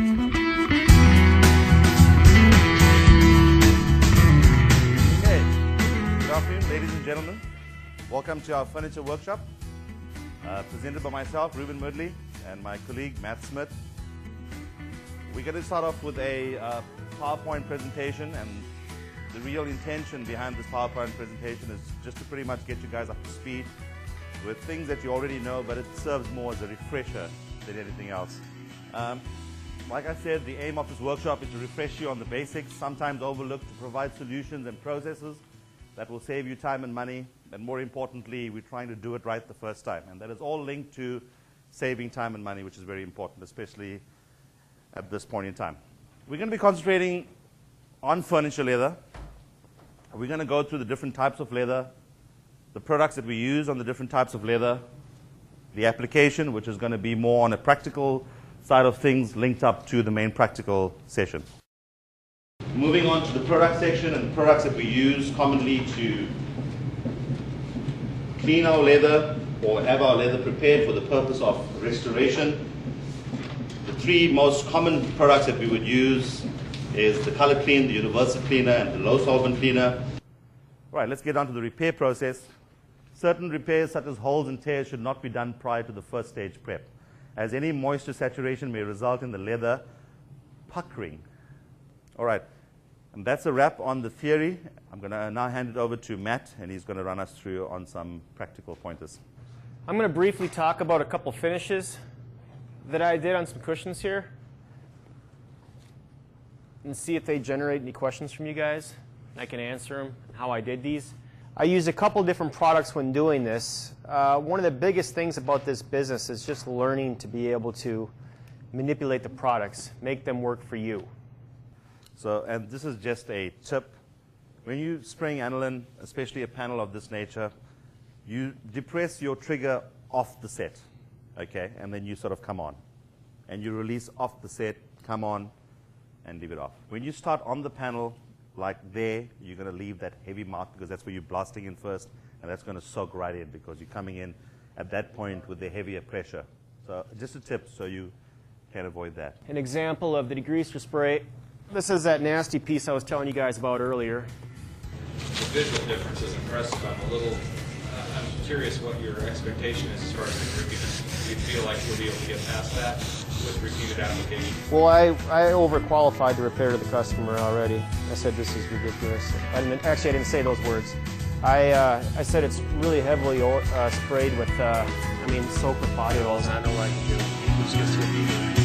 Good afternoon, ladies and gentlemen. Welcome to our furniture workshop, presented by myself, Ruben Mudley, and my colleague, Matt Smith. We're going to start off with a PowerPoint presentation, and the real intention behind this PowerPoint presentation is just to pretty much get you guys up to speed with things that you already know, but it serves more as a refresher than anything else. Like I said, the aim of this workshop is to refresh you on the basics, sometimes overlooked, to provide solutions and processes that will save you time and money, and more importantly, we're trying to do it right the first time. And that is all linked to saving time and money, which is very important, especially at this point in time. We're going to be concentrating on furniture leather. We're going to go through the different types of leather, the products that we use on the different types of leather, the application, which is going to be more on a practical side of things linked up to the main practical session. Moving on to the product section and products that we use commonly to clean our leather or have our leather prepared for the purpose of restoration. The three most common products that we would use is the Color Clean, the Universal Cleaner, and the Low Solvent Cleaner. All right, let's get on to the repair process. Certain repairs such as holes and tears should not be done prior to the first stage prep, as any moisture saturation may result in the leather puckering. All right, and that's a wrap on the theory. I'm going to now hand it over to Matt, and he's going to run us through on some practical pointers. I'm going to briefly talk about a couple finishes that I did on some cushions here and see if they generate any questions from you guys. I can answer them, how I did these. I used a couple different products when doing this. One of the biggest things about this business is just learning to be able to manipulate the products, make them work for you. So, and this is just a tip. When you spraying aniline, especially a panel of this nature, you depress your trigger off the set, okay? And then you sort of come on. And you release off the set, come on, and leave it off. When you start on the panel, like there, you're going to leave that heavy mark because that's where you're blasting in first, and that's going to soak right in because you're coming in at that point with the heavier pressure. So just a tip so you can avoid that. An example of the degreaser spray. This is that nasty piece I was telling you guys about earlier. The visual difference is impressive. I'm curious what your expectation is as far as the creepiness. Do you feel like you'll be able to get past that with repeated application? Well, I overqualified the repair to the customer already. I said this is ridiculous. I didn't say those words. I said it's really heavily sprayed with, soap with body oils. I know what I can do.